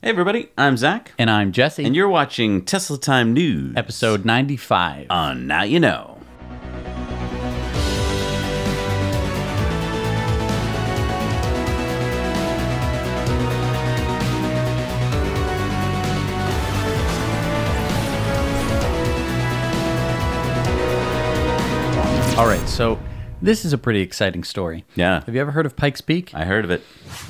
Hey everybody, I'm Zach. And I'm Jesse. And you're watching Tesla Time News. Episode 95. On Now You Know. All right, so this is a pretty exciting story. Yeah. Have you ever heard of Pikes Peak? I heard of it.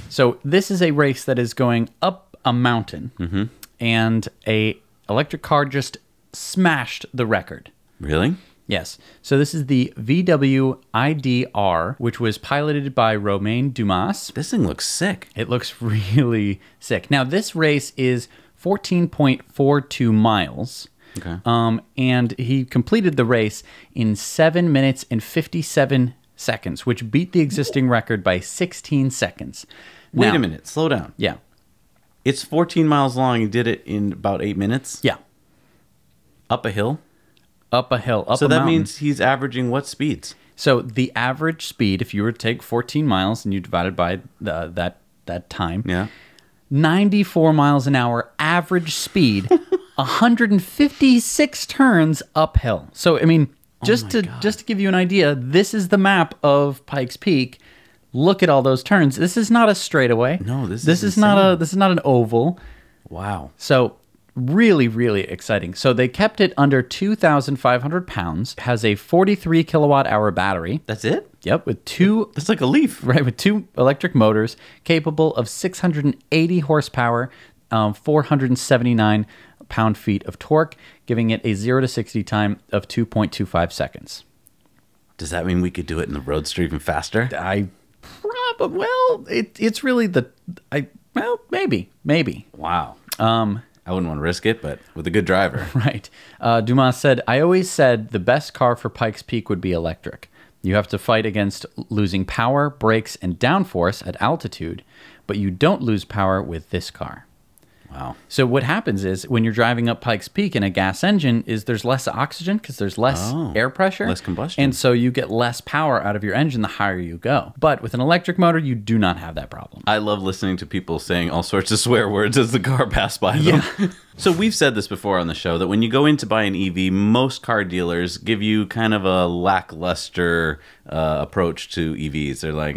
So this is a race that is going up a mountain, and a electric car just smashed the record. Really? Yes. So this is the VW ID.R, which was piloted by Romain Dumas. This thing looks sick. It looks really sick. Now, this race is 14.42 miles. Okay. And he completed the race in 7 minutes and 57 seconds, which beat the existing record by 16 seconds. Wait a minute. Slow down. Yeah. It's 14 miles long. He did it in about 8 minutes? Yeah. Up a hill? Up a hill, up so a that mountain. means he's averaging what speeds? So the average speed, if you were to take 14 miles and you divide it by that time, Yeah. 94 miles an hour average speed, 156 turns uphill. So I mean, just to give you an idea, this is the map of Pikes Peak. Look at all those turns. This is not a straightaway. No, this is not an oval. Wow. So really, really exciting. So they kept it under 2,500 pounds. Has a 43 kilowatt hour battery. That's it? Yep, with two. That's like a Leaf. Right, with two electric motors, capable of 680 horsepower, 479 pound-feet of torque, giving it a 0 to 60 time of 2.25 seconds. Does that mean we could do it in the Roadster even faster? It's really maybe. Wow. I wouldn't want to risk it, but with a good driver. Right. Dumas said, "I always said the best car for Pikes Peak would be electric. You have to fight against losing power, brakes, and downforce at altitude, but you don't lose power with this car." Wow. So what happens is when you're driving up Pikes Peak in a gas engine is there's less oxygen because there's less air pressure. Less combustion. And so you get less power out of your engine the higher you go. But with an electric motor, you do not have that problem. I love listening to people saying all sorts of swear words as the car passed by them. Yeah. So we've said this before on the show that when you go in to buy an EV, most car dealers give you kind of a lackluster approach to EVs. They're like,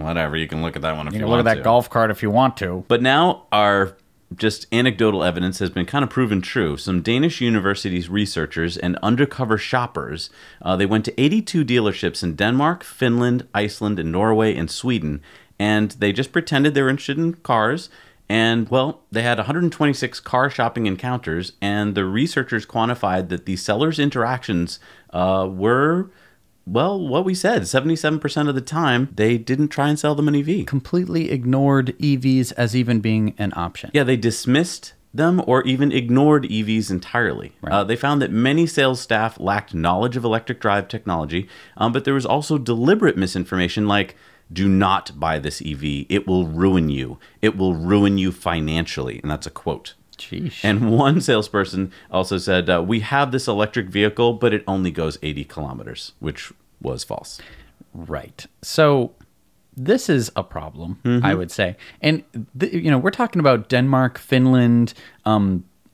whatever, you can look at that one if you want to. You can look at that golf cart if you want to. But now our just anecdotal evidence has been kind of proven true. Some Danish universities researchers and undercover shoppers, they went to 82 dealerships in Denmark, Finland, Iceland, and Norway, and Sweden, and they just pretended they were interested in cars. And, well, they had 126 car shopping encounters, and the researchers quantified that the sellers' interactions were, well, what we said, 77% of the time, they didn't try and sell them an EV. Completely ignored EVs as even being an option. Yeah, they dismissed them or even ignored EVs entirely. Right. They found that many sales staff lacked knowledge of electric drive technology, but there was also deliberate misinformation like, do not buy this EV. It will ruin you. It will ruin you financially. And that's a quote. Sheesh. And one salesperson also said, we have this electric vehicle, but it only goes 80 kilometers, which was false. Right. So this is a problem, I would say. And, we're talking about Denmark, Finland,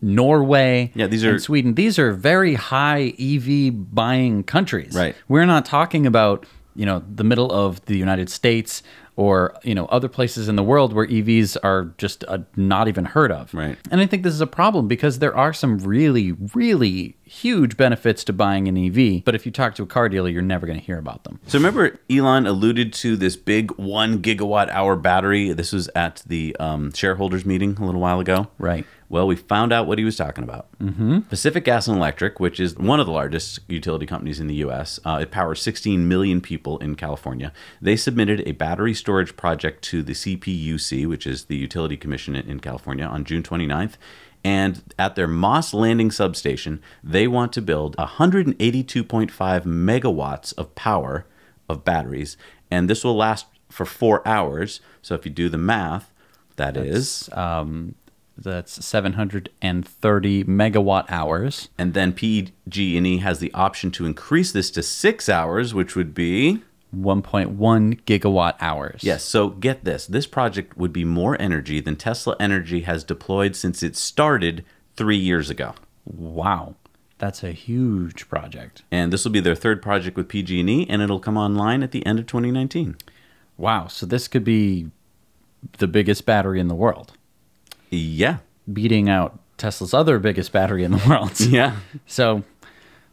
Norway, and Sweden. These are very high EV buying countries. Right. We're not talking about, the middle of the United States or, other places in the world where EVs are just not even heard of. Right. And I think this is a problem because there are some really, really huge benefits to buying an EV. But if you talk to a car dealer, you're never going to hear about them. So remember Elon alluded to this big 1 gigawatt hour battery. This was at the shareholders meeting a little while ago. Right. Well, we found out what he was talking about. Pacific Gas and Electric, which is one of the largest utility companies in the U.S., it powers 16 million people in California. They submitted a battery storage project to the CPUC, which is the Utility Commission in California, on June 29th. And at their Moss Landing substation, they want to build 182.5 megawatts of power of batteries. And this will last for 4 hours. So if you do the math, that's 730 megawatt hours. And then PG&E has the option to increase this to 6 hours, which would be 1.1 gigawatt hours. Yes, so get this. This project would be more energy than Tesla Energy has deployed since it started 3 years ago. Wow. That's a huge project. And this will be their third project with PG&E, and it'll come online at the end of 2019. Wow, so this could be the biggest battery in the world. Yeah. Beating out Tesla's other biggest battery in the world. Yeah. So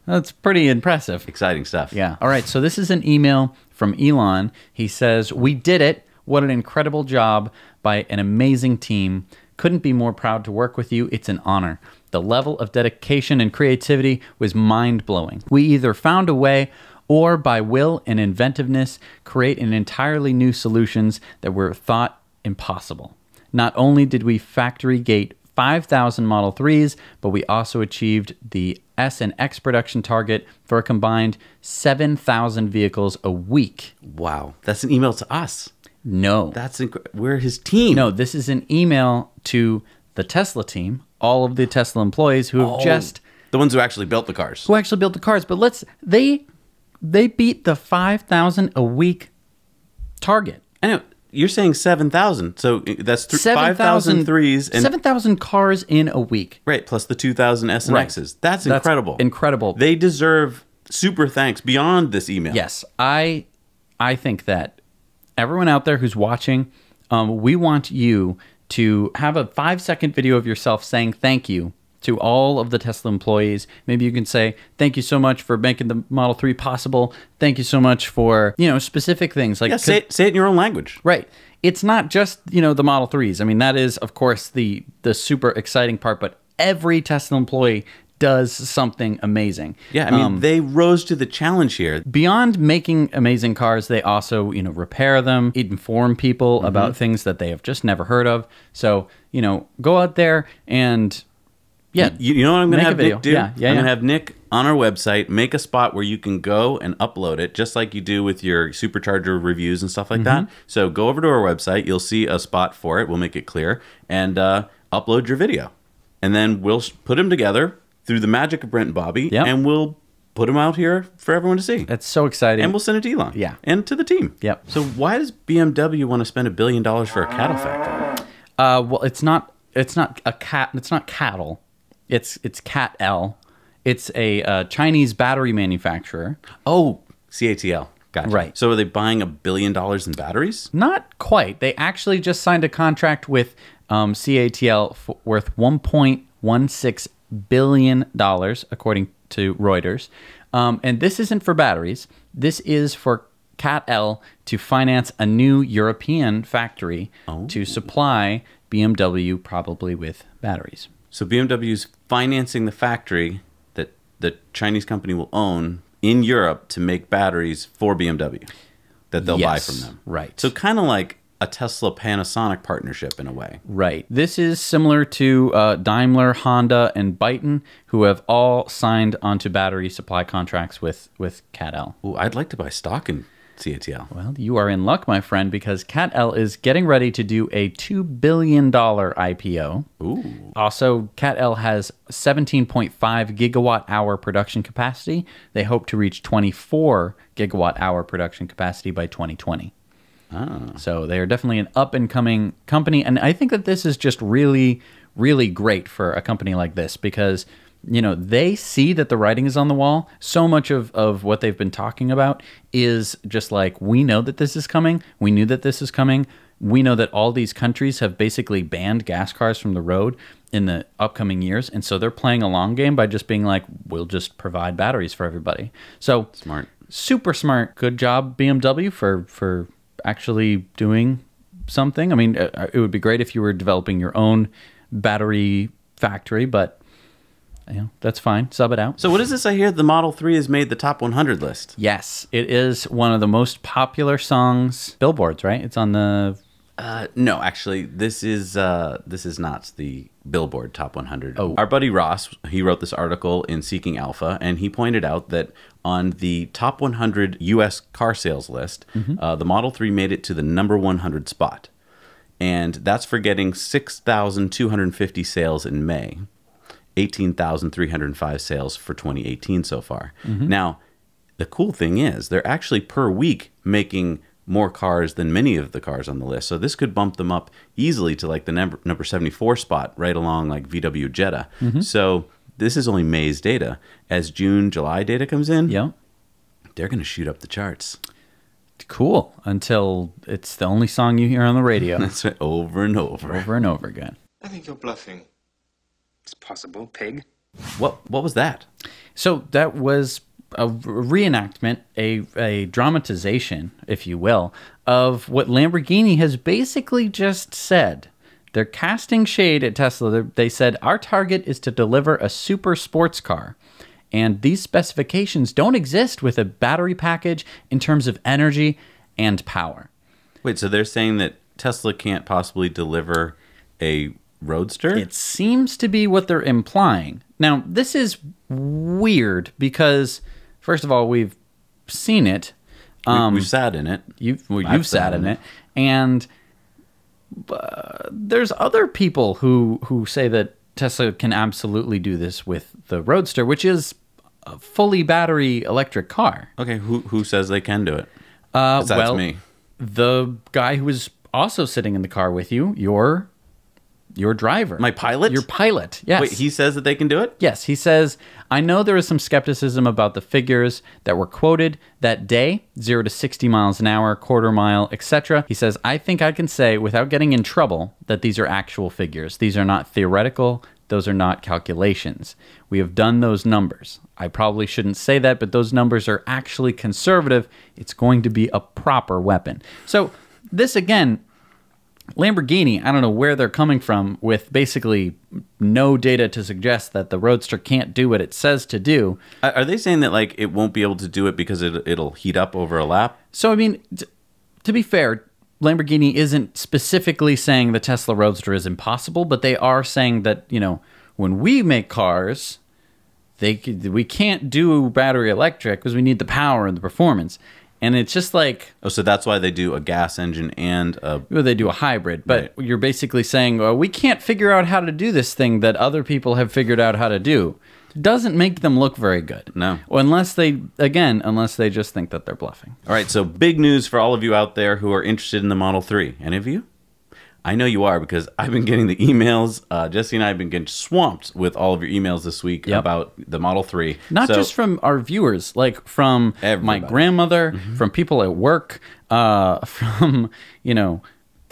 that's pretty impressive. Exciting stuff. Yeah. All right, so this is an email from Elon. He says, "We did it. What an incredible job by an amazing team. Couldn't be more proud to work with you. It's an honor. The level of dedication and creativity was mind-blowing. We either found a way or by will and inventiveness create an entirely new solutions that were thought impossible. Not only did we factory gate 5,000 Model 3s, but we also achieved the S and X production target for a combined 7,000 vehicles a week." Wow. That's an email to us. No. We're his team. No, this is an email to the Tesla team, all of the Tesla employees who have just... The ones who actually built the cars. Who actually built the cars. But they beat the 5,000 a week target. I know. You're saying 7,000. So that's 5,000 threes. And 7,000 cars in a week. Right, plus the 2,000 S and X's. That's incredible. Incredible. They deserve super thanks beyond this email. Yes. I think that everyone out there who's watching, we want you to have a 5-second video of yourself saying thank you to all of the Tesla employees. Maybe you can say, "Thank you so much for making the Model 3 possible. Thank you so much for," specific things. Like, yeah, say it in your own language. Right. It's not just, the Model 3s. I mean, that is, of course, the super exciting part, but every Tesla employee does something amazing. Yeah, I mean, they rose to the challenge here. Beyond making amazing cars, they also, repair them, inform people about things that they have just never heard of. So, go out there and, yeah. You know what I'm going to have Nick do? Yeah, I'm going to have Nick on our website make a spot where you can go and upload it, just like you do with your Supercharger reviews and stuff like that. So go over to our website. You'll see a spot for it. We'll make it clear. And upload your video. And then we'll put them together through the magic of Brent and Bobby, and we'll put them out here for everyone to see. That's so exciting. And we'll send it to Elon. Yeah. And to the team. Yep. So why does BMW want to spend $1 billion for a cattle factory? Well, it's not cattle. It's CATL. It's a Chinese battery manufacturer. Oh, CATL. Gotcha. Right. So are they buying $1 billion in batteries? Not quite. They actually just signed a contract with CATL worth $1.16 billion, according to Reuters. And this isn't for batteries. This is for CATL to finance a new European factory to supply BMW probably with batteries. So BMW's financing the factory that the Chinese company will own in Europe to make batteries for BMW that they'll buy from them. Right. So kind of like a Tesla-Panasonic partnership in a way. Right. This is similar to Daimler, Honda, and Byton, who have all signed onto battery supply contracts with CATL. Ooh, I'd like to buy stock in CATL. Well, you are in luck, my friend, because CATL is getting ready to do a $2 billion IPO. Ooh. Also, CATL has 17.5 gigawatt-hour production capacity. They hope to reach 24 gigawatt-hour production capacity by 2020. So they are definitely an up-and-coming company, and I think that this is just really, really great for a company like this because, they see that the writing is on the wall. So much of what they've been talking about is just like, we know that this is coming. We knew that this is coming. We know that all these countries have basically banned gas cars from the road in the upcoming years, and so they're playing a long game by just being like, we'll just provide batteries for everybody. So smart. Super smart. Good job, BMW, for actually doing something. I mean, it would be great if you were developing your own battery factory, but that's fine. Sub it out. So what is this I hear? The Model 3 has made the top 100 list. Yes, it is one of the most popular songs. Billboards, right? It's on the... No, actually, this is not the Billboard Top 100. Oh. Our buddy Ross, he wrote this article in Seeking Alpha, and he pointed out that on the top 100 U.S. car sales list, the Model 3 made it to the number 100 spot. And that's for getting 6,250 sales in May, 18,305 sales for 2018 so far. Now, the cool thing is they're actually per week making more cars than many of the cars on the list. So this could bump them up easily to like the number 74 spot, right along like VW Jetta. So this is only May's data. As June, July data comes in, they're going to shoot up the charts. Cool. Until it's the only song you hear on the radio. That's right, over and over. Over and over again. I think you're bluffing. It's possible, pig. What was that? So that was a reenactment, a dramatization, if you will, of what Lamborghini has basically just said. They're casting shade at Tesla. They said, our target is to deliver a super sports car. And these specifications don't exist with a battery package in terms of energy and power. Wait, so they're saying that Tesla can't possibly deliver a Roadster? It seems to be what they're implying. Now, this is weird because, first of all, we've seen it. We've sat in it. You've sat in it. And there's other people who say that Tesla can absolutely do this with the Roadster, which is a fully battery electric car. Okay, who says they can do it? Besides me. The guy who was also sitting in the car with you, your driver. My pilot? Your pilot, yes. Wait, he says that they can do it? Yes, he says, I know there is some skepticism about the figures that were quoted that day, 0 to 60 miles an hour, quarter mile, etc. He says, I think I can say without getting in trouble that these are actual figures. These are not theoretical. Those are not calculations. We have done those numbers. I probably shouldn't say that, but those numbers are actually conservative. It's going to be a proper weapon. So this, again, Lamborghini, I don't know where they're coming from with basically no data to suggest that the Roadster can't do what it says to do. Are they saying that like it won't be able to do it because it'll heat up over a lap? So, I mean, to be fair, Lamborghini isn't specifically saying the Tesla Roadster is impossible, but they are saying that, you know, when we make cars, we can't do battery electric because we need the power and the performance. And it's just like... Oh, so that's why they do a gas engine and a... Well, they do a hybrid. But you're basically saying, well, we can't figure out how to do this thing that other people have figured out how to do. Doesn't make them look very good. No. Unless they just think that they're bluffing. All right, so big news for all of you out there who are interested in the Model 3. Any of you? I know you are because I've been getting the emails. Jesse and I have been getting swamped with all of your emails this week about the Model 3. Not just from our viewers, like from my grandmother, from people at work, from, you know,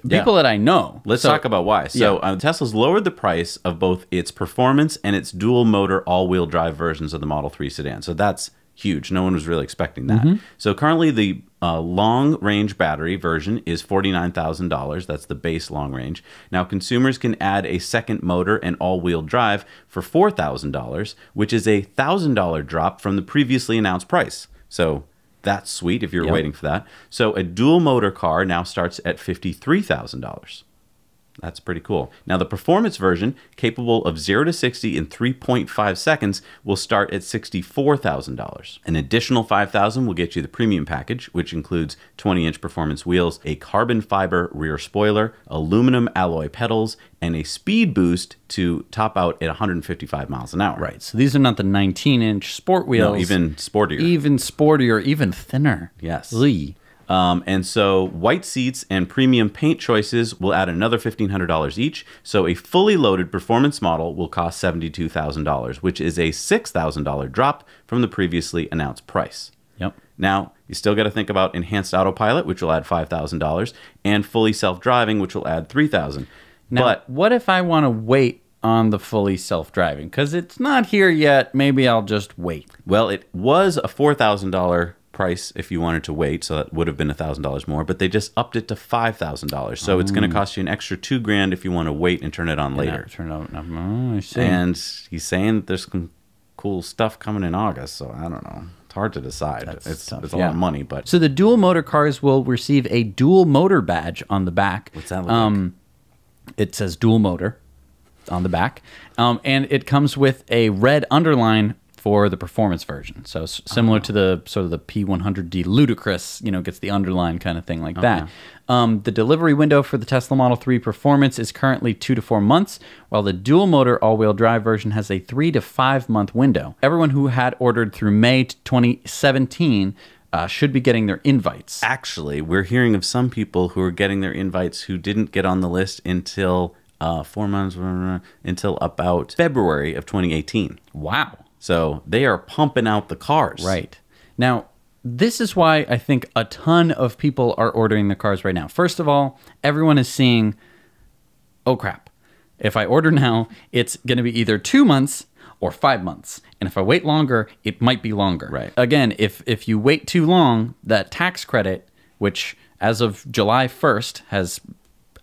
people that I know. Let's talk about why. So Tesla's lowered the price of both its performance and its dual motor all-wheel drive versions of the Model 3 sedan. So that's huge. No one was really expecting that. So currently the long-range battery version is $49,000. That's the base long range. Now consumers can add a second motor and all-wheel drive for $4,000, which is a $1,000 drop from the previously announced price. So that's sweet if you're waiting for that. So a dual motor car now starts at $53,000. That's pretty cool. Now the performance version, capable of 0 to 60 in 3.5 seconds, will start at $64,000. An additional $5,000 will get you the premium package, which includes 20-inch performance wheels, a carbon fiber rear spoiler, aluminum alloy pedals, and a speed boost to top out at 155 miles an hour. Right. So these are not the 19-inch sport wheels. No, even sportier. Even sportier, even thinner. Yes. Lee. And so white seats and premium paint choices will add another $1,500 each. So a fully loaded performance model will cost $72,000, which is a $6,000 drop from the previously announced price. Yep. Now, you still got to think about enhanced autopilot, which will add $5,000, and fully self-driving, which will add $3,000. Now, but what if I want to wait on the fully self-driving? Because it's not here yet. Maybe I'll just wait. Well, it was a $4,000 price if you wanted to wait, so that would have been $1,000 more, but they just upped it to $5,000. So it's going to cost you an extra $2,000 if you want to wait and turn it on later. I see. And he's saying that there's some cool stuff coming in August, so I don't know. It's hard to decide. It's a lot of money, but so the dual motor cars will receive a dual motor badge on the back. What's that look like? It says dual motor on the back, and it comes with a red underline for the performance version. So similar to the sort of the P100D Ludicrous, you know, gets the underline kind of thing like that. The delivery window for the Tesla Model 3 Performance is currently 2 to 4 months, while the dual motor all-wheel drive version has a 3 to 5 month window. Everyone who had ordered through May 2017 should be getting their invites. Actually, we're hearing of some people who are getting their invites who didn't get on the list until 4 months, until about February of 2018. Wow. So they are pumping out the cars. Right. Now, this is why I think a ton of people are ordering the cars right now. First of all, everyone is seeing, oh crap, if I order now, it's going to be either 2 months or 5 months. And if I wait longer, it might be longer. Right. Again, if you wait too long, that tax credit, which as of July 1st has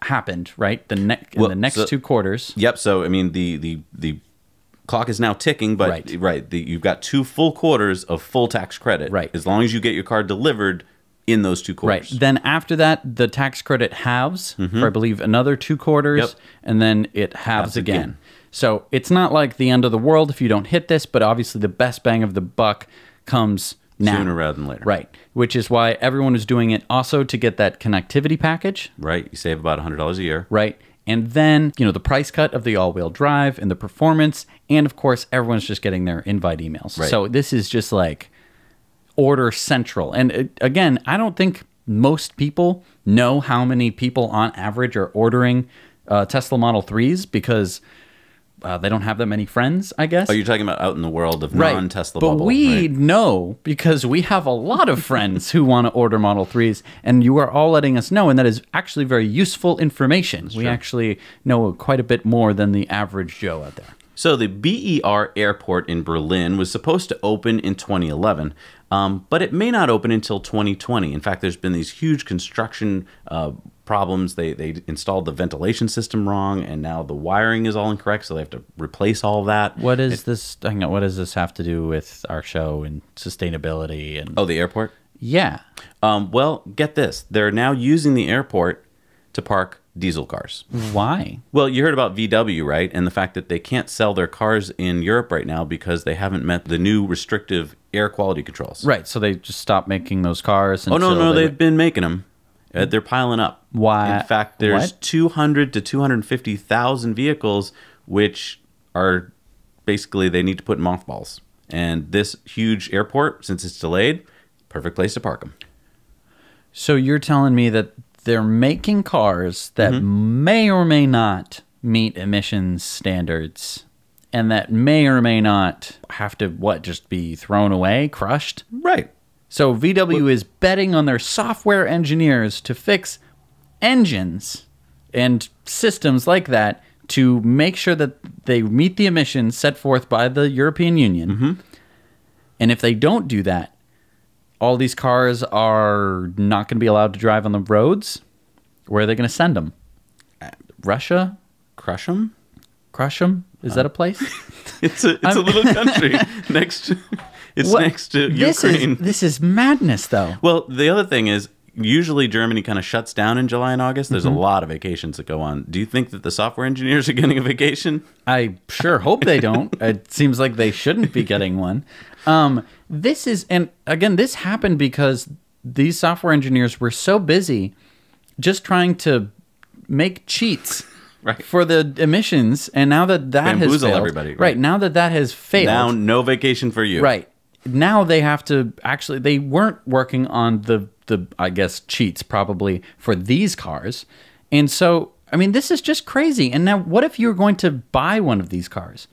happened, right? In the next 2 quarters. Yep. So, I mean, the clock is now ticking, but you've got 2 full quarters of full tax credit. Right. As long as you get your car delivered in those 2 quarters. Right. Then after that, the tax credit halves for, I believe, another 2 quarters, and then it halves again. So it's not like the end of the world if you don't hit this, but obviously the best bang of the buck comes now. Sooner rather than later. Right. Which is why everyone is doing it also to get that connectivity package. Right. You save about $100 a year. Right. And then, you know, the price cut of the all-wheel drive and the performance. And, of course, everyone's just getting their invite emails. Right. So this is just like order central. And, again, I don't think most people know how many people on average are ordering Tesla Model 3s because they don't have that many friends, I guess. Oh, you're talking about out in the world of non-Tesla bubble. But we know because we have a lot of friends who want to order Model 3s, and you are all letting us know, and that is actually very useful information. We actually know quite a bit more than the average Joe out there. So the BER airport in Berlin was supposed to open in 2011, but it may not open until 2020. In fact, there's been these huge construction problems. They installed the ventilation system wrong, and now the wiring is all incorrect, so they have to replace all of that. What is this? Hang on, what does this have to do with our show and sustainability? And oh, the airport? Yeah. Well, get this. They're now using the airport to park diesel cars. Why? Well, you heard about VW, right? And the fact that they can't sell their cars in Europe right now because they haven't met the new restrictive air quality controls. Right, so they just stopped making those cars. Oh, no, they've been making them. They're piling up. Why? In fact, there's 200 to 250,000 vehicles which are basically they need to put in mothballs. And this huge airport, since it's delayed, perfect place to park them. So you're telling me that they're making cars that may or may not meet emissions standards and that may or may not have to, just be thrown away, crushed? Right. So VW is betting on their software engineers to fix engines and systems like that to make sure that they meet the emissions set forth by the European Union. And if they don't do that, all these cars are not going to be allowed to drive on the roads. Where are they going to send them? Russia? Crush them? Crush them? Is that a place? It's a little country next to Ukraine. This is madness, though. Well, the other thing is, usually Germany kind of shuts down in July and August. There's a lot of vacations that go on. Do you think that the software engineers are getting a vacation? I sure hope they don't. It seems like they shouldn't be getting one. And again, this happened because these software engineers were so busy just trying to make cheats for the emissions, and now that has failed, everybody. Right, now that has failed. Now, no vacation for you. Right. Now they have to actually, they weren't working on the I guess, cheats probably for these cars. And so, I mean, this is just crazy. And now what if you're going to buy one of these cars?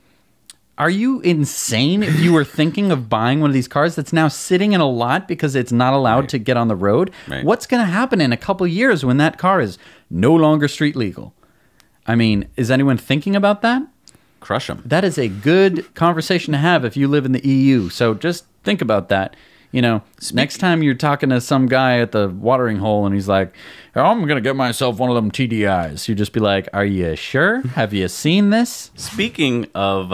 Are you insane if you were thinking of buying one of these cars that's now sitting in a lot because it's not allowed to get on the road? Right. What's going to happen in a couple years when that car is no longer street legal? I mean, is anyone thinking about that? Crush them. That is a good conversation to have if you live in the EU. So just think about that. You know, next time you're talking to some guy at the watering hole and he's like, oh, I'm going to get myself one of them TDIs. You just be like, are you sure? Have you seen this? Speaking of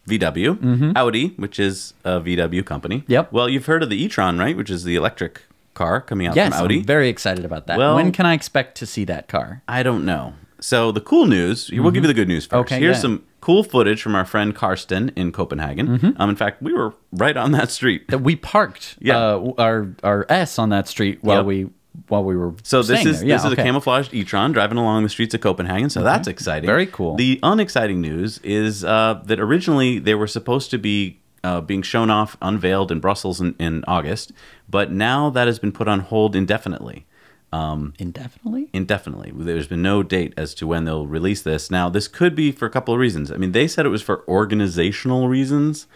VW, Audi, which is a VW company. Yep. Well, you've heard of the E-Tron, right? Which is the electric car coming out from Audi. I'm very excited about that. Well, when can I expect to see that car? I don't know. So the cool news, we'll give you the good news first. Okay, Here's some cool footage from our friend Karsten in Copenhagen. In fact, we were right on that street. We parked our S on that street while we were So this is there. Yeah, this is a camouflaged E-Tron driving along the streets of Copenhagen. So that's exciting. Very cool. The unexciting news is that originally they were supposed to be being shown off, unveiled in Brussels in August, but now that has been put on hold indefinitely. Indefinitely? Indefinitely. There's been no date as to when they'll release this. Now, this could be for a couple of reasons. I mean, they said it was for organizational reasons.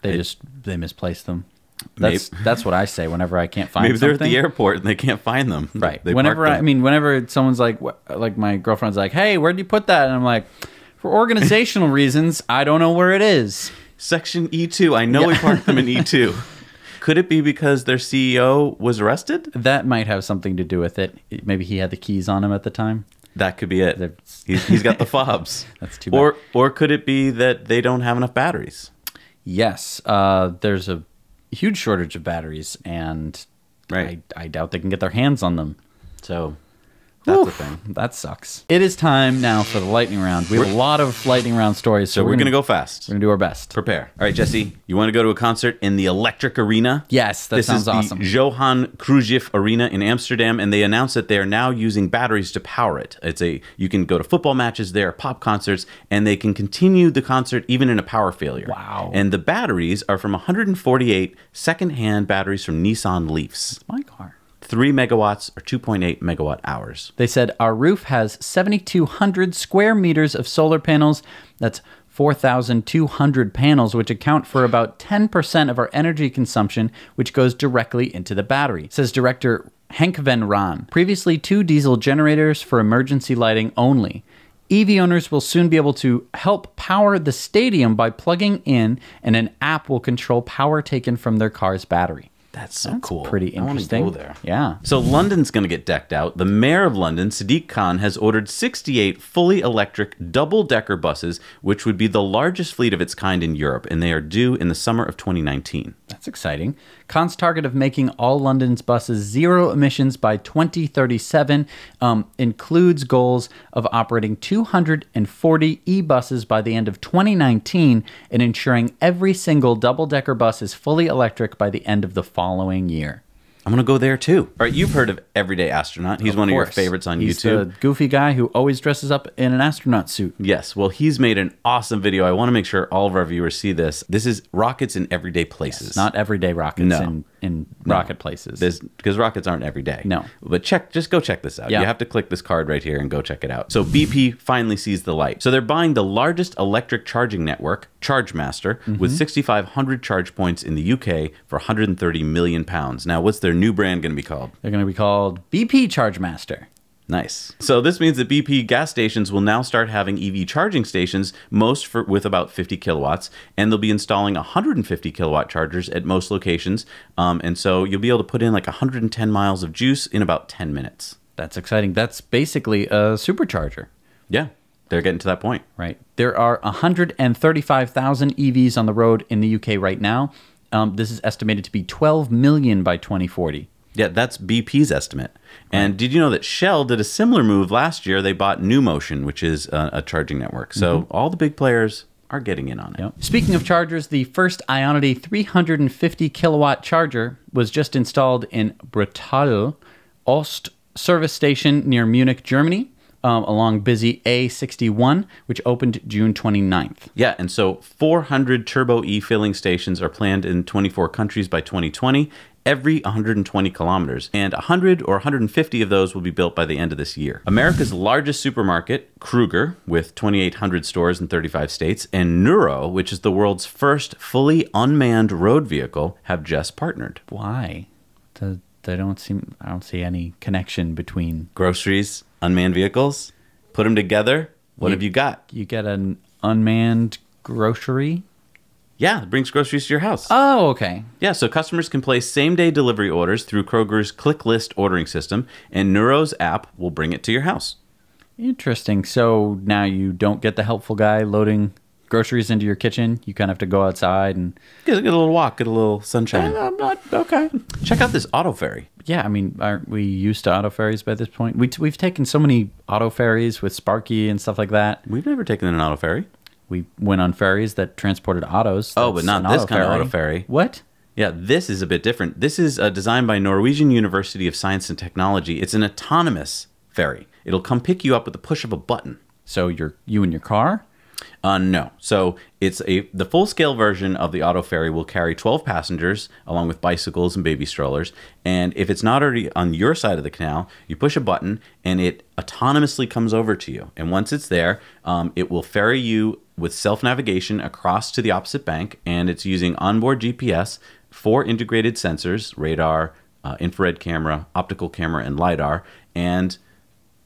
They misplaced them. That's what I say whenever I can't find maybe something. they're at the airport and they can't find them. Right. Whenever someone's like my girlfriend's like, "Hey, where'd you put that?" And I'm like, "For organizational reasons, I don't know where it is." Section E2. I know we parked them in E2. Could it be because their CEO was arrested? That might have something to do with it. Maybe he had the keys on him at the time. That could be it. He's got the fobs. That's too bad. Or could it be that they don't have enough batteries? Yes. There's a huge shortage of batteries, and I doubt they can get their hands on them. So that's the thing. That sucks. It is time now for the lightning round. We have a lot of lightning round stories, so we're going to go fast. We're going to do our best. Prepare. All right, Jesse, you want to go to a concert in the Electric Arena? Yes, that sounds awesome. This is the Johan Cruijff Arena in Amsterdam, and they announced that they are now using batteries to power it. You can go to football matches there, pop concerts, and they can continue the concert even in a power failure. Wow. And the batteries are from 148 second-hand batteries from Nissan Leafs. It's my car. 3 megawatts or 2.8 megawatt hours. They said our roof has 7,200 square meters of solar panels. That's 4,200 panels, which account for about 10% of our energy consumption, which goes directly into the battery, says director Henk van Raan. Previously 2 diesel generators for emergency lighting only. EV owners will soon be able to help power the stadium by plugging in, and an app will control power taken from their car's battery. That's cool. Pretty interesting. I want to go there. Yeah. So London's going to get decked out. The mayor of London, Sadiq Khan, has ordered 68 fully electric double-decker buses, which would be the largest fleet of its kind in Europe, and they are due in the summer of 2019. That's exciting. Khan's target of making all London's buses zero emissions by 2037 includes goals of operating 240 e-buses by the end of 2019 and ensuring every single double-decker bus is fully electric by the end of the following year. I'm going to go there too. All right, you've heard of Everyday Astronaut. He's one of your favorites on YouTube. He's the goofy guy who always dresses up in an astronaut suit. Yes, well, he's made an awesome video. I want to make sure all of our viewers see this. This is rockets in everyday places. Yes, not everyday rockets in rocket places. Because rockets aren't every day. No. But just go check this out. Yeah. You have to click this card right here and go check it out. So BP finally sees the light. So they're buying the largest electric charging network, ChargeMaster, with 6,500 charge points in the UK for £130 million. Now, what's their new brand going to be called? They're going to be called BP ChargeMaster. Nice. So this means that BP gas stations will now start having EV charging stations, with about 50 kilowatts, and they'll be installing 150 kilowatt chargers at most locations. And so you'll be able to put in like 110 miles of juice in about 10 minutes. That's exciting. That's basically a supercharger. Yeah, they're getting to that point. Right. There are 135,000 EVs on the road in the UK right now. This is estimated to be 12 million by 2040. Yeah, that's BP's estimate. And did you know that Shell did a similar move last year? They bought NewMotion, which is a charging network. So all the big players are getting in on it. Yep. Speaking of chargers, the first Ionity 350 kilowatt charger was just installed in Brutal Ost service station near Munich, Germany, along busy A61, which opened June 29th. Yeah, and so 400 Turbo E filling stations are planned in 24 countries by 2020, every 120 kilometers, and 100 or 150 of those will be built by the end of this year. America's largest supermarket, Kroger, with 2,800 stores in 35 states, and Nuro, which is the world's first fully unmanned road vehicle, have just partnered. Why? I don't see any connection between groceries, unmanned vehicles. Put them together. What have you got? You get an unmanned grocery. Yeah, it brings groceries to your house. Oh, okay. Yeah, so customers can place same-day delivery orders through Kroger's Click List ordering system, and Nuro's app will bring it to your house. Interesting. So now you don't get the helpful guy loading groceries into your kitchen, you kind of have to go outside and get a little walk, get a little sunshine. I'm not okay. Check out this auto ferry. Yeah, I mean, aren't we used to auto ferries by this point? We've taken so many auto ferries with Sparky and stuff like that. We've never taken an auto ferry. We went on ferries that transported autos. Oh, but not this kind of auto ferry. What? Yeah, this is a bit different. This is designed by Norwegian University of Science and Technology. It's an autonomous ferry. It'll come pick you up with the push of a button. So you in your car? No. So it's the full-scale version of the auto ferry will carry 12 passengers along with bicycles and baby strollers. And if it's not already on your side of the canal, you push a button and it autonomously comes over to you. And once it's there, it will ferry you with self-navigation across to the opposite bank. And it's using onboard GPS, 4 integrated sensors, radar, infrared camera, optical camera, and LiDAR. And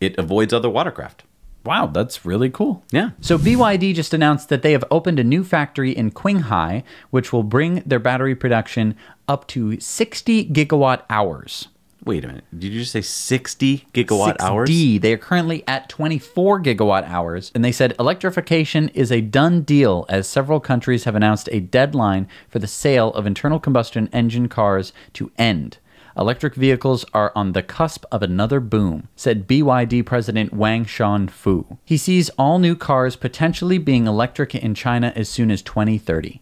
it avoids other watercraft. Wow, that's really cool. Yeah. So BYD just announced that they have opened a new factory in Qinghai, which will bring their battery production up to 60 gigawatt hours. Wait a minute. Did you just say 60 gigawatt hours? They are currently at 24 gigawatt hours. And they said electrification is a done deal as several countries have announced a deadline for the sale of internal combustion engine cars to end. Electric vehicles are on the cusp of another boom, said BYD President Wang Shanfu. He sees all new cars potentially being electric in China as soon as 2030.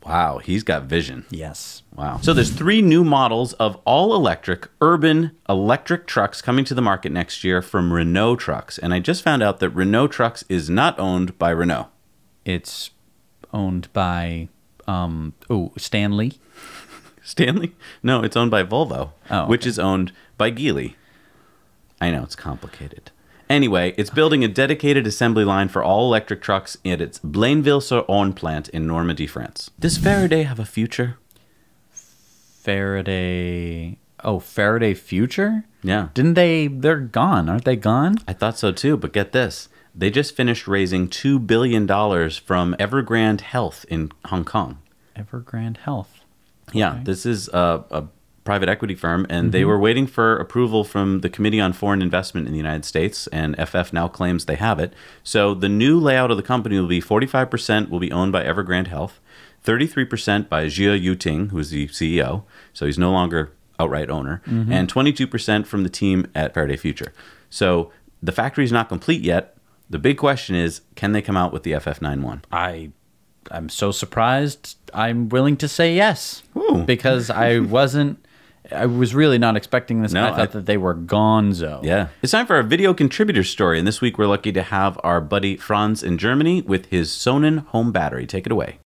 Wow, he's got vision. Yes. Wow. So there's 3 new models of all-electric, urban electric trucks coming to the market next year from Renault Trucks. And I just found out that Renault Trucks is not owned by Renault. It's owned by, Stanley. Stanley? No, it's owned by Volvo, which is owned by Geely. I know, it's complicated. Anyway, it's building a dedicated assembly line for all-electric trucks at its Blainville-sur-Orne plant in Normandy, France. Does Faraday have a future? Faraday Future? Yeah. They're gone, aren't they gone? I thought so too, but get this. They just finished raising $2 billion from Evergrande Health in Hong Kong. Evergrande Health. Yeah, Okay. this is a private equity firm, and they were waiting for approval from the Committee on Foreign Investment in the United States, and FF now claims they have it. So the new layout of the company will be 45% will be owned by Evergrande Health, 33% by Jia Yuting, who is the CEO, so he's no longer outright owner, and 22% from the team at Faraday Future. So the factory is not complete yet. The big question is, can they come out with the FF91? I'm so surprised. I'm willing to say yes. Ooh. Because I was really not expecting this. No, I thought that they were gonzo. Yeah. It's time for our video contributor story. And this week we're lucky to have our buddy Franz in Germany with his Sonnen home battery. Take it away.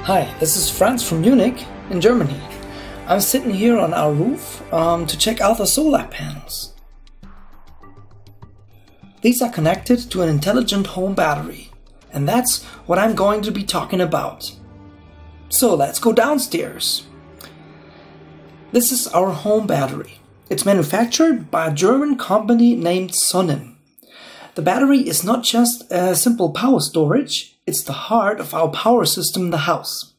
Hi, this is Franz from Munich in Germany. I'm sitting here on our roof to check out the solar panels. These are connected to an intelligent home battery, and that's what I'm going to be talking about. So let's go downstairs. This is our home battery. It's manufactured by a German company named Sonnen. The battery is not just a simple power storage, it's the heart of our power system in the house.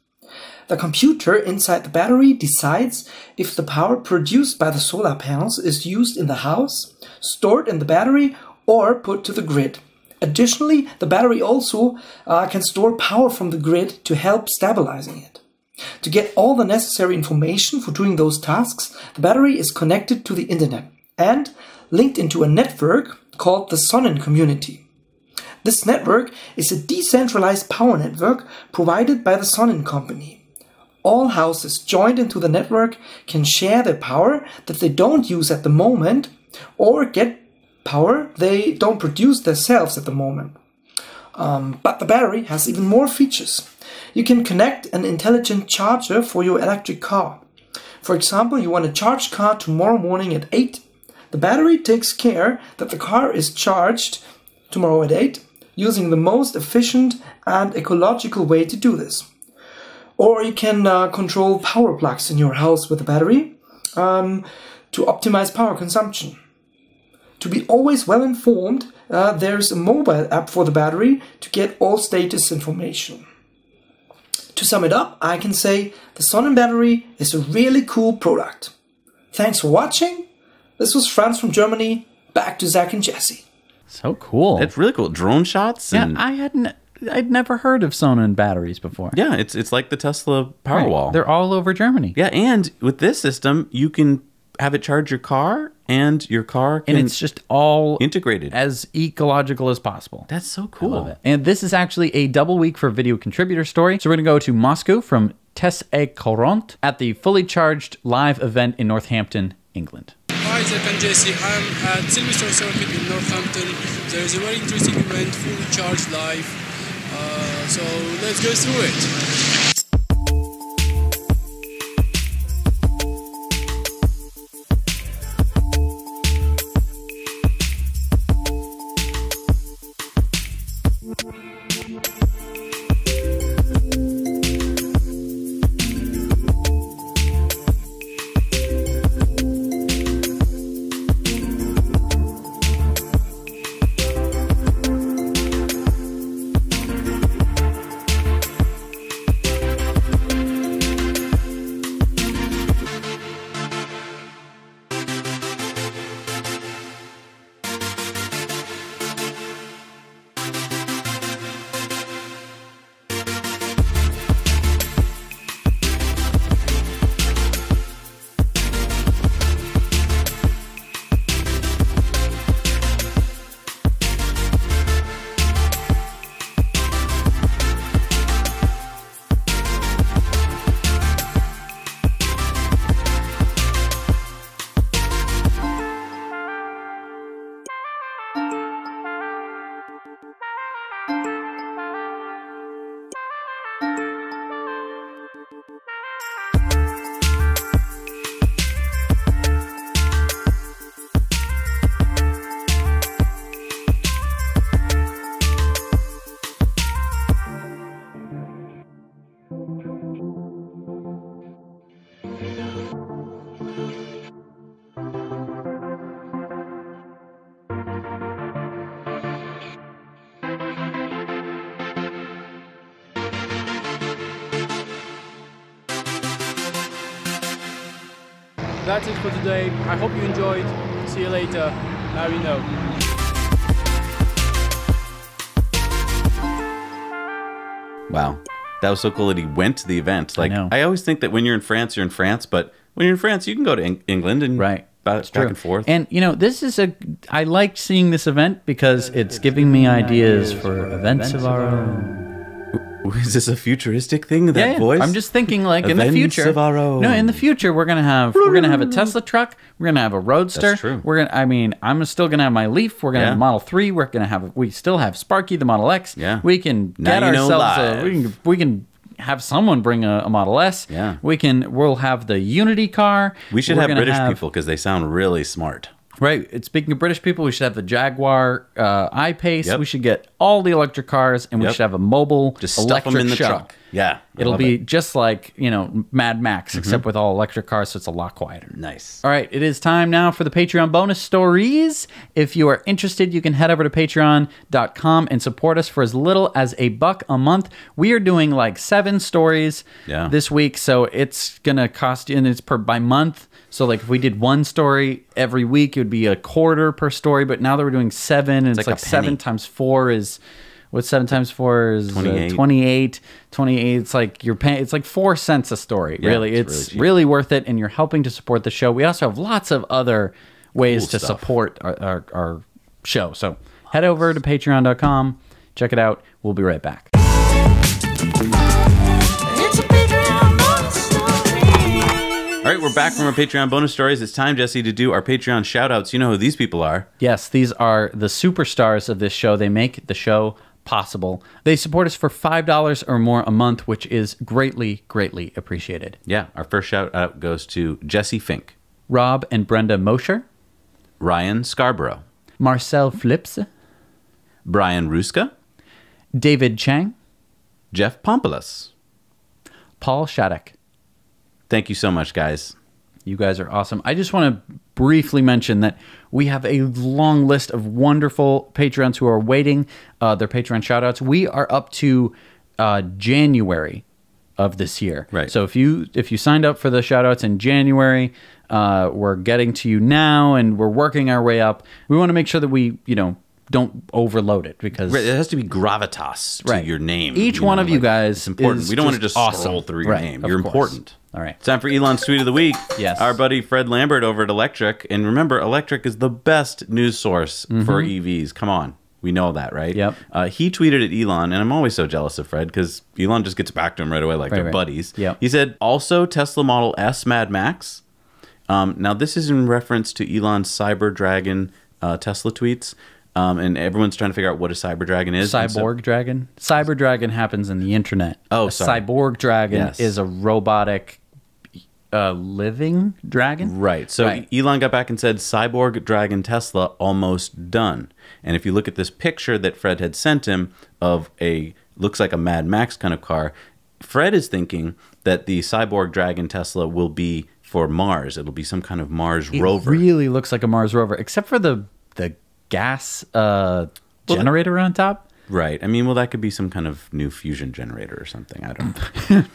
The computer inside the battery decides if the power produced by the solar panels is used in the house, stored in the battery, or put to the grid. Additionally, the battery also can store power from the grid to help stabilizing it. To get all the necessary information for doing those tasks, the battery is connected to the internet and linked into a network called the Sonnen community. This network is a decentralized power network provided by the Sonnen company. All houses joined into the network can share their power that they don't use at the moment or get power they don't produce themselves at the moment. But the battery has even more features. You can connect an intelligent charger for your electric car. For example, you want to charge car tomorrow morning at 8. The battery takes care that the car is charged tomorrow at 8 using the most efficient and ecological way to do this. Or you can control power plugs in your house with the battery to optimize power consumption. To be always well informed, there's a mobile app for the battery to get all status information. To sum it up, I can say the Sonnen battery is a really cool product. Thanks for watching. This was Franz from Germany. Back to Zach and Jesse. So cool. It's really cool. Drone shots. Yeah, And, I'd never heard of Sonnen batteries before. yeah, it's like the Tesla Powerwall. They're all over Germany. Yeah, and with this system, you can have it charge your car, and your car can... And it's just all integrated. As ecological as possible. That's so cool. I love it. And this is actually a double week for video contributor story. So we're going to go to Moscow from Tess et Courant at the Fully Charged live event in Northampton, England. Hi, Zach and Jesse. I'm at Silverstone Circuit in Northampton. There is a very interesting event, Fully Charged live. So let's go through it. That's it for today. I hope you enjoyed. See you later. Now you know. Wow. That was so cool that he went to the event. Like, I always think that when you're in France, but when you're in France, you can go to England and back and forth. And, you know, this is I like seeing this event because it's giving me ideas for events of our own. Is this a futuristic thing? That voice? I'm just thinking, like, in the future. Of our own. No, in the future, we're gonna have a Tesla truck. We're gonna have a Roadster. That's true. I'm still gonna have my Leaf. We're gonna have a Model 3. We still have Sparky, the Model X. Yeah. We can get ourselves. We can have someone bring a Model S. Yeah. We'll have the Unity car. We should have British people because they sound really smart. Right. Speaking of British people, we should have the Jaguar I-Pace. Yep. We should get all the electric cars, and we should have a mobile just stuff electric them in the show. truck. Yeah. It'll be just like, you know, Mad Max, except with all electric cars, so it's a lot quieter. Nice. All right, it is time now for the Patreon bonus stories. If you are interested, you can head over to patreon.com and support us for as little as $1 a month. We are doing like 7 stories this week, so it's going to cost you, and it's by month. So like if we did 1 story every week, it would be $0.25 per story, but now that we're doing 7, and it's like 7 times 4 is... What's 7 times 4 is 28. 28. It's like you're paying. It's like 4 cents a story. Yeah, really, it's really worth it, and you're helping to support the show. We also have lots of other ways to support our show. So head over to patreon.com, check it out. We'll be right back. All right, we're back from our Patreon bonus stories. It's time, Jesse, to do our Patreon shout-outs. You know who these people are. Yes, these are the superstars of this show. They make the show possible. They support us for $5 or more a month, which is greatly, greatly appreciated. Yeah, our first shout-out goes to Jesse Fink, Rob and Brenda Mosher, Ryan Scarborough, Marcel Flips, Brian Ruska, David Chang, Jeff Pompolis, Paul Shattuck. Thank you so much, guys. You guys are awesome. I just want to briefly mention that we have a long list of wonderful Patreons who are waiting their Patreon shoutouts. We are up to January of this year. Right. So if you signed up for the shoutouts in January, we're getting to you now, and we're working our way up. We want to make sure that we, don't overload it because it has to be gravitas to your name. Each one of you guys it's important. We don't want to just awesome. scroll through your name. You're important. All right. It's time for Elon's Tweet of the Week. Yes. Our buddy Fred Lambert over at Electric. And remember, Electric is the best news source for EVs. Come on. We know that, right? Yep. He tweeted at Elon, and I'm always so jealous of Fred because Elon just gets back to him right away like they're buddies. Yep. He said, also Tesla Model S Mad Max. Now, this is in reference to Elon's Cyber Dragon Tesla tweets. And everyone's trying to figure out what a Cyber Dragon is. Cyborg Dragon? Cyber Dragon happens in the internet. Oh, sorry. Cyborg Dragon is a robotic living dragon? Right. So Elon got back and said, Cyborg Dragon Tesla almost done. And if you look at this picture that Fred had sent him of looks like a Mad Max kind of car, Fred is thinking that the Cyborg Dragon Tesla will be for Mars. It'll be some kind of Mars rover. It really looks like a Mars rover, except for the gas generator on top. Right. I mean, well, that could be some kind of new fusion generator or something. I don't know.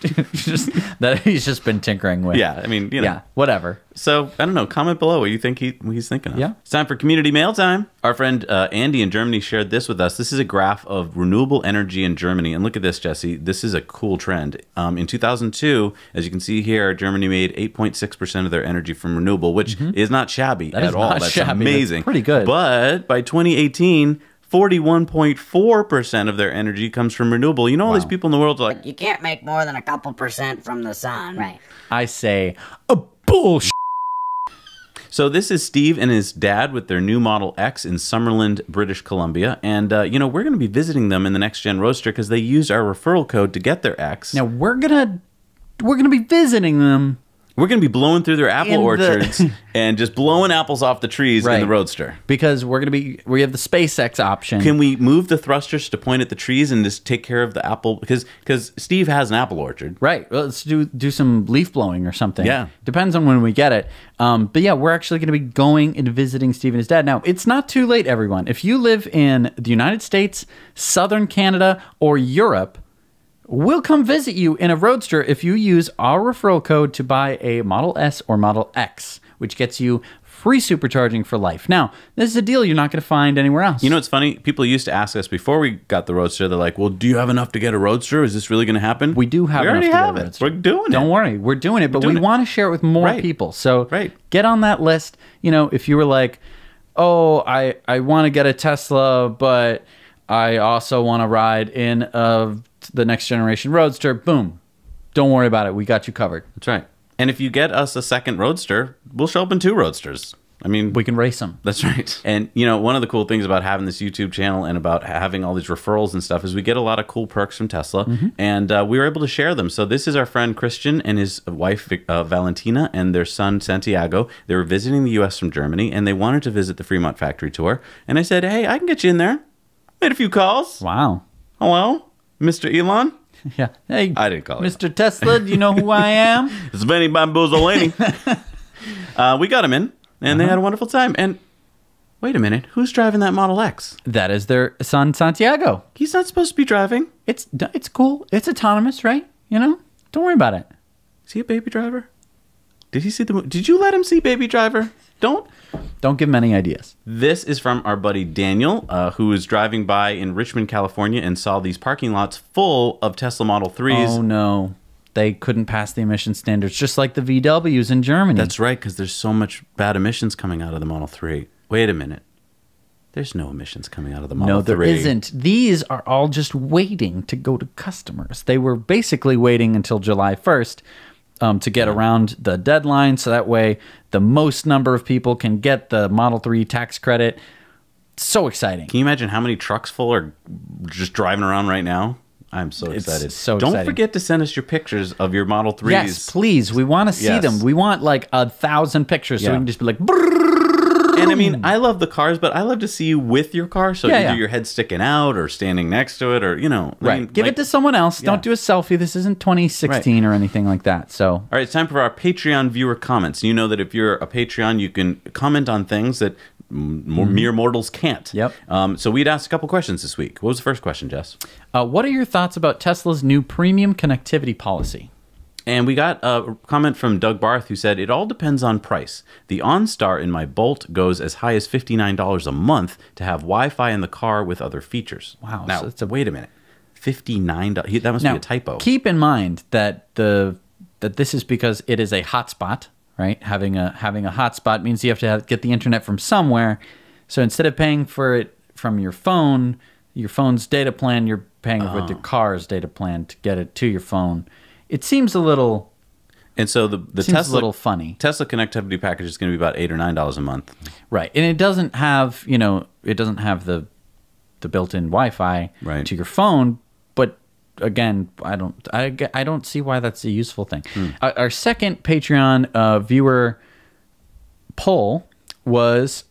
That he's just been tinkering with. Yeah. I mean, you know. Yeah, whatever. So, I don't know. Comment below what you think he's thinking of. Yeah. It's time for community mail time. Our friend Andy in Germany shared this with us. This is a graph of renewable energy in Germany. And look at this, Jesse. This is a cool trend. In 2002, as you can see here, Germany made 8.6% of their energy from renewable, which is not shabby at all. That's amazing. That's pretty good. But by 2018... 41.4% of their energy comes from renewable. You know, all these people in the world are like, you can't make more than a couple percent from the sun. Right. I say, a bullshit. So this is Steve and his dad with their new Model X in Summerland, British Columbia. And, you know, we're going to be visiting them in the Next Gen Roadster because they used our referral code to get their X. Now, we're gonna be visiting them. We're going to be blowing through their apple orchards and just blowing apples off the trees in the Roadster. Because we have the SpaceX option. Can we move the thrusters to point at the trees and just take care of the apple? Because Steve has an apple orchard. Right. Well, let's do some leaf blowing or something. Yeah. Depends on when we get it. But yeah, we're actually going to be going and visiting Steve and his dad. Now, it's not too late, everyone. If you live in the United States, Southern Canada, or Europe, we'll come visit you in a Roadster if you use our referral code to buy a Model S or Model X, which gets you free supercharging for life. Now, this is a deal you're not going to find anywhere else. You know, it's funny. People used to ask us before we got the Roadster, they're like, well, do you have enough to get a Roadster? Is this really going to happen? We do have enough to get a Roadster. We're doing it. Don't worry. We're doing it, but we want to share it with more people. So get on that list. You know, if you were like, oh, I want to get a Tesla, but I also want to ride in the next generation Roadster, boom. Don't worry about it. We got you covered. That's right. And if you get us a second Roadster, we'll show up in 2 Roadsters. I mean, we can race them. That's right. And, you know, one of the cool things about having this YouTube channel and about having all these referrals and stuff is we get a lot of cool perks from Tesla. And we were able to share them. So this is our friend Christian and his wife, Valentina, and their son, Santiago. They were visiting the U.S. from Germany, and they wanted to visit the Fremont factory tour. And I said, hey, I can get you in there. Made a few calls. Wow. Hello? Mr. Elon? Yeah. Hey, I didn't call him. Mr. Tesla, do you know who I am? It's Benny Bamboozolini. We got him in, and they had a wonderful time. And wait a minute, who's driving that Model X? That is their son, Santiago. He's not supposed to be driving. It's cool. It's autonomous, right? You know? Don't worry about it. Is he a baby driver? Did he see the movie? Did you let him see Baby Driver? Don't give him any ideas. This is from our buddy Daniel, who was driving by in Richmond, California, and saw these parking lots full of Tesla Model 3s. Oh, no. They couldn't pass the emission standards, just like the VWs in Germany. That's right, because there's so much bad emissions coming out of the Model 3. Wait a minute. There's no emissions coming out of the Model 3. No, there isn't. These are all just waiting to go to customers. They were basically waiting until July 1st to get around the deadline, so that way the most number of people can get the Model 3 tax credit. So exciting. Can you imagine how many trucks full are just driving around right now? I'm so excited. It's so Don't exciting. forget to send us your pictures of your Model 3s. Yes, please. We want to see them. We want like 1,000 pictures so we can just be like... And I mean, I love the cars, but I love to see you with your car. So either your head sticking out or standing next to it or, you know. Right. I mean, Give it to someone else. Don't do a selfie. This isn't 2016 or anything like that. So. All right. It's time for our Patreon viewer comments. You know that if you're a Patreon, you can comment on things that mere mortals can't. Yep. So we'd asked a couple questions this week. What was the first question, Jess? What are your thoughts about Tesla's new premium connectivity policy? And we got a comment from Doug Barth who said, it all depends on price. The OnStar in my Bolt goes as high as $59 a month to have Wi-Fi in the car with other features. Wow. Now, So wait a minute. $59? That must be a typo. Keep in mind that that this is because it is a hotspot, right? Having a hotspot means you have to get the internet from somewhere. So instead of paying for it from your phone's data plan, you're paying with your car's data plan to get it to your phone. It seems a little... And so the Tesla, a little funny. Tesla connectivity package is going to be about $8 or $9 a month. Right. And it doesn't have, it doesn't have the built-in Wi-Fi to your phone, but again, I don't see why that's a useful thing. Our second Patreon viewer poll was,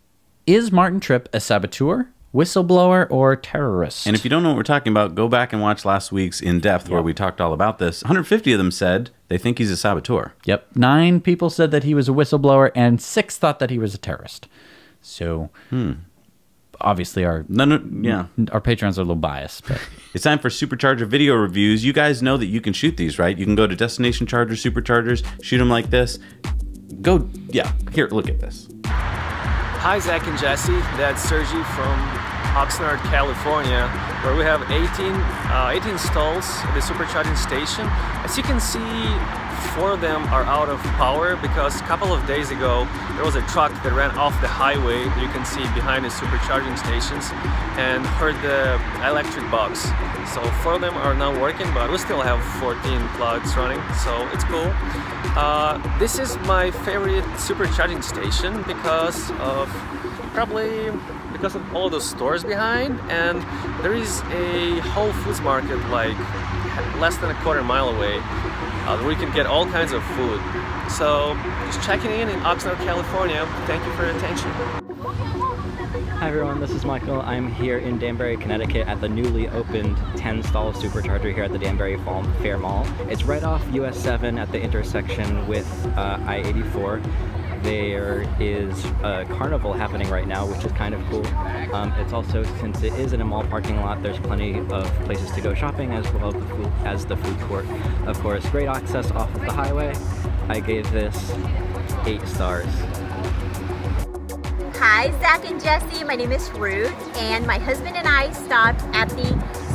is Martin Tripp a saboteur, whistleblower, or terrorist? And if you don't know what we're talking about, go back and watch last week's In Depth where we talked all about this. 150 of them said they think he's a saboteur. Yep. 9 people said that he was a whistleblower, and 6 thought that he was a terrorist. So, obviously, our patrons are a little biased. But. It's time for Supercharger video reviews. You guys know that you can shoot these, right? You can go to Destination Chargers, Superchargers, shoot them like this. Here, look at this. Hi, Zach and Jesse. That's Sergi from Oxnard, California, where we have 18 stalls at the supercharging station. As you can see, 4 of them are out of power because a couple of days ago there was a truck that ran off the highway that you can see behind the supercharging stations and hurt the electric box. So 4 of them are now working, but we still have 14 plugs running, so it's cool. This is my favorite supercharging station because of all of those stores behind, and there is a Whole Foods market like less than a quarter mile away where you can get all kinds of food. So just checking in Oxnard, California. Thank you for your attention. Hi everyone, this is Michael. I'm here in Danbury, Connecticut at the newly opened 10-stall supercharger here at the Danbury Fair Mall. It's right off US 7 at the intersection with I-84. There is a carnival happening right now, which is kind of cool. It's also, since it is in a mall parking lot, there's plenty of places to go shopping as well as the food court. Of course, great access off of the highway. I gave this 8 stars. Hi, Zach and Jesse. My name is Ruth, and my husband and I stopped at the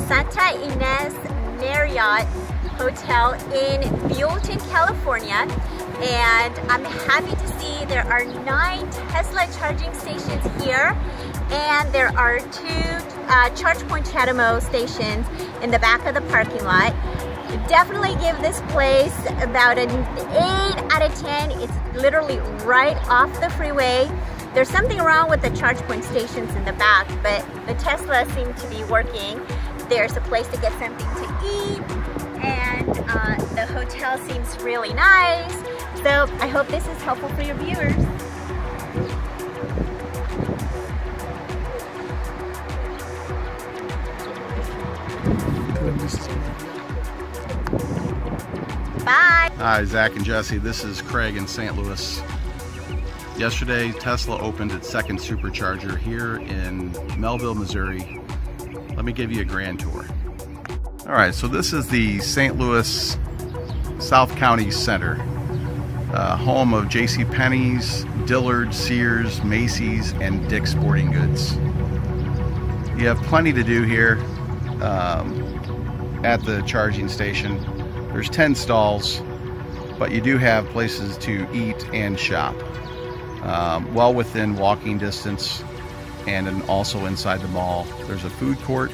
Santa Ynez Marriott Hotel in Buellton, California. And I'm happy to see there are 9 Tesla charging stations here, and there are 2 ChargePoint CHAdeMO stations in the back of the parking lot. Definitely give this place about an 8 out of 10. It's literally right off the freeway. There's something wrong with the ChargePoint stations in the back, but the Tesla seem to be working. There's a place to get something to eat, and the hotel seems really nice. So I hope this is helpful for your viewers. Bye. Hi, Zach and Jesse. This is Craig in St. Louis. Yesterday, Tesla opened its 2nd supercharger here in Melville, Missouri. Let me give you a grand tour. All right, so this is the St. Louis South County Center. Home of JCPenney's, Dillard's, Sears, Macy's, and Dick's Sporting Goods. You have plenty to do here at the charging station. There's 10 stalls, but you do have places to eat and shop. Well within walking distance, and then also inside the mall. There's a food court.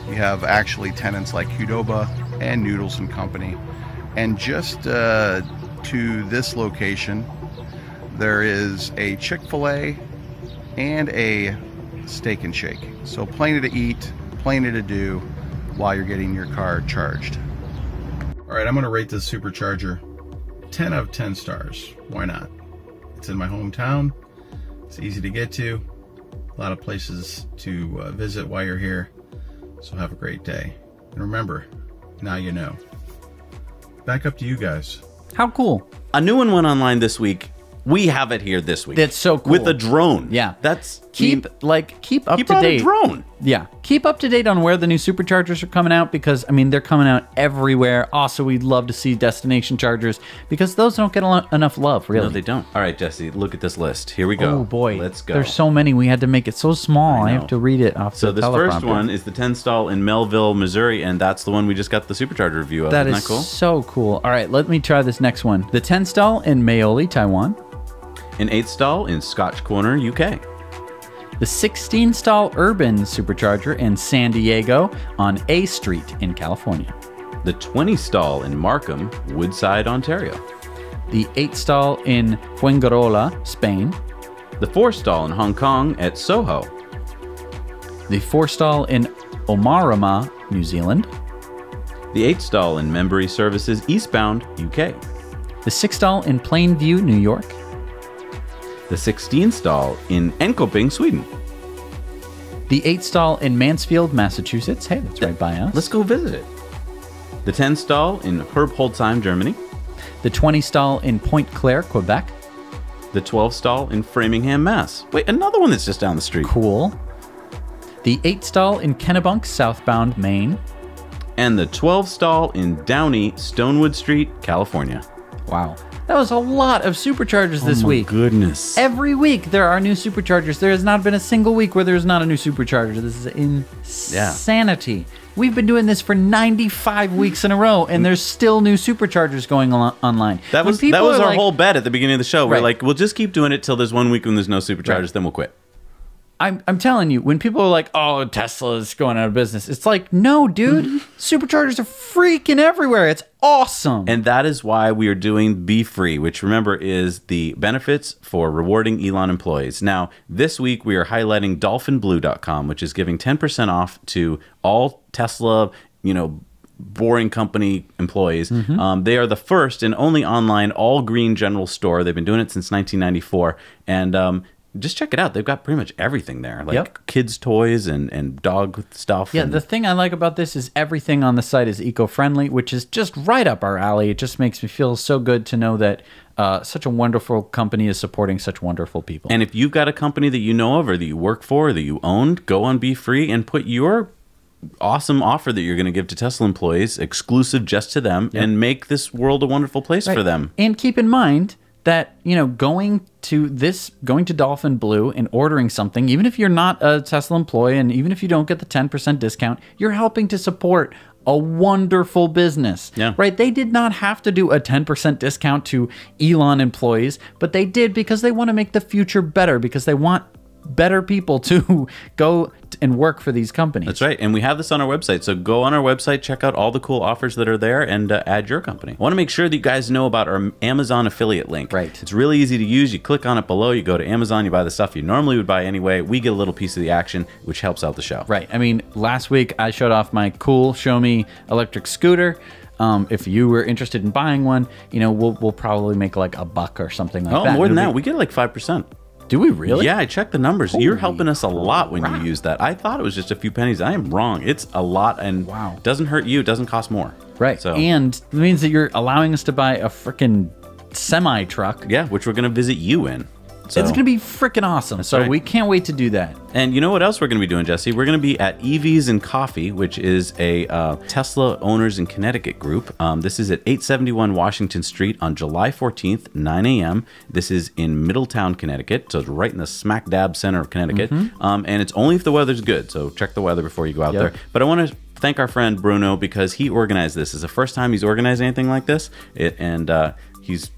You have actually tenants like Qdoba and Noodles and Company. And just to this location, there is a Chick-fil-A and a Steak and Shake. So plenty to eat, plenty to do while you're getting your car charged. All right, I'm gonna rate this supercharger 10 out of 10 stars. Why not? It's in my hometown. It's easy to get to. A lot of places to visit while you're here. So have a great day. And remember, now you know. Back up to you guys. How cool. A new one went online this week. We have it here this week. That's so cool. With a drone. Yeah. That's keep up to date. A drone. Yeah, keep up to date on where the new superchargers are coming out, because I mean they're coming out everywhere. Also, we'd love to see destination chargers because those don't get enough love, really. No, they don't. All right, Jesse, look at this list. Here we go. Oh boy, let's go. There's so many. We had to make it so small. I have to read it off. So the this first teleprompter. one is the 10 stall in Melville, Missouri, and that's the one we just got the supercharger review of. Isn't that cool? So cool. All right, let me try this next one. The 10 stall in Maoli, Taiwan. An 8 stall in Scotch Corner, UK. The 16 stall urban supercharger in San Diego on A Street in California. The 20 stall in Markham-Woodside, Ontario. The 8 stall in Fuengirola, Spain. The 4 stall in Hong Kong at Soho. The 4 stall in Omarama, New Zealand. The 8 stall in Membury Services, Eastbound, UK. The 6 stall in Plainview, New York. The 16 stall in Enkoping, Sweden. The 8 stall in Mansfield, Massachusetts. Hey, that's right by us. Let's go visit it. The 10 stall in Herbholzheim, Germany. The 20 stall in Pointe Claire, Quebec. The 12 stall in Framingham, Mass. Wait, another one that's just down the street. Cool. The 8 stall in Kennebunk, southbound Maine. And the 12 stall in Downey-Stonewood Street, California. Wow. That was a lot of superchargers this week. Oh my goodness. Every week there are new superchargers. There has not been a single week where there's not a new supercharger. This is insanity. We've been doing this for 95 weeks in a row, and there's still new superchargers going online. That was our whole bet at the beginning of the show. We're like, we'll just keep doing it till there's 1 week when there's no superchargers, then we'll quit. I'm telling you, when people are like, oh, Tesla's going out of business, it's like, no, dude, superchargers are freaking everywhere. It's awesome. And that is why we are doing Be Free, which remember is the benefits for rewarding Elon employees. Now, this week we are highlighting dolphinblue.com, which is giving 10% off to all Tesla, boring company employees. They are the first and only online all green general store. They've been doing it since 1994. And, just check it out. They've got pretty much everything there, like kids' toys and dog stuff. Yeah, the thing I like about this is everything on the site is eco-friendly, which is just right up our alley. It just makes me feel so good to know that such a wonderful company is supporting such wonderful people. And if you've got a company that you know of or that you work for or that you own, go on Be Free and put your awesome offer that you're going to give to Tesla employees exclusive just to them and make this world a wonderful place for them. And keep in mind that, going to Dolphin Blue and ordering something, even if you're not a Tesla employee and even if you don't get the 10% discount, you're helping to support a wonderful business. Yeah. Right? They did not have to do a 10% discount to Elon employees, but they did because they want to make the future better, because they want better people to go and work for these companies. That's right. And we have this on our website. So go on our website, check out all the cool offers that are there, and add your company. I want to make sure that you guys know about our Amazon affiliate link. Right. It's really easy to use. You click on it below, you go to Amazon, you buy the stuff you normally would buy anyway. We get a little piece of the action, which helps out the show. Right. I mean, last week I showed off my cool Show Me electric scooter. If you were interested in buying one, we'll probably make like $1 or something like that. Oh, more than that. We get like 5%. Do we really? Yeah, I checked the numbers. You're helping us a lot when you use that. I thought it was just a few pennies. I am wrong. It's a lot, and it doesn't hurt you. It doesn't cost more. Right. So, and it means that you're allowing us to buy a freaking semi-truck. Yeah, which we're going to visit you in. So, it's going to be freaking awesome. So we can't wait to do that. And you know what else we're going to be doing, Jesse? We're going to be at EVs and Coffee, which is a Tesla Owners in Connecticut group. This is at 871 Washington Street on July 14th, 9 a.m. This is in Middletown, Connecticut. So it's right in the smack dab center of Connecticut. And it's only if the weather's good. So check the weather before you go out there. But I want to thank our friend Bruno because he organized this. It's the first time he's organized anything like this. He's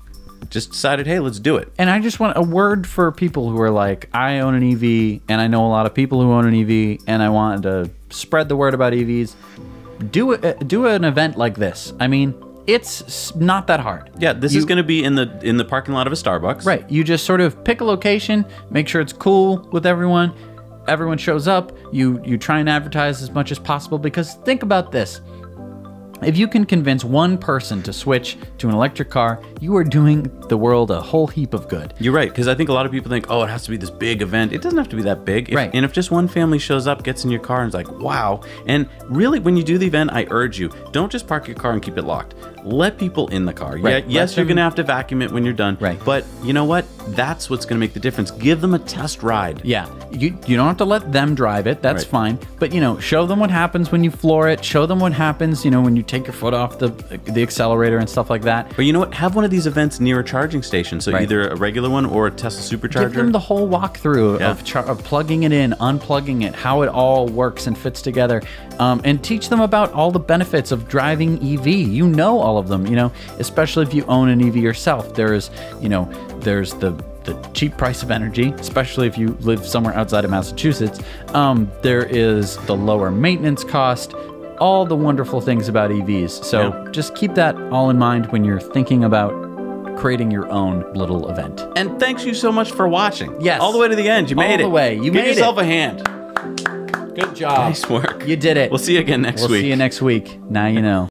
just decided, hey, let's do it. And I just want a word for people who are like, I own an EV, and I know a lot of people who own an EV, and I want to spread the word about EVs. Do an event like this. I mean, it's not that hard. Yeah, this is going to be in the parking lot of a Starbucks. Right. You just sort of pick a location, make sure it's cool with everyone. Everyone shows up. You try and advertise as much as possible, because think about this. If you can convince one person to switch to an electric car, you are doing the world a whole heap of good. You're right, because I think a lot of people think, oh, it has to be this big event. It doesn't have to be that big. Right. And if just one family shows up, gets in your car, and is like, wow. And really, when you do the event, I urge you, don't just park your car and keep it locked. Let people in the car. Right. Yes, you're going to have to vacuum it when you're done. Right. But you know what? That's what's going to make the difference. Give them a test ride. Yeah. You don't have to let them drive it. That's fine. But, show them what happens when you floor it. Show them what happens, when you take your foot off the accelerator and stuff like that. But you know what? Have one of these events near a charging station. So either a regular one or a Tesla Supercharger. Give them the whole walkthrough of plugging it in, unplugging it, how it all works and fits together. And teach them about all the benefits of driving EV. You know all of them, especially if you own an EV yourself. There's the cheap price of energy, especially if you live somewhere outside of Massachusetts. There is the lower maintenance cost, all the wonderful things about EVs. So just keep that all in mind when you're thinking about creating your own little event. And thanks you so much for watching. Yes. All the way to the end. You made it. All the way. You made it. Give yourself a hand. Good job. Nice work. You did it. We'll see you again next week. We'll see you next week. Now you know.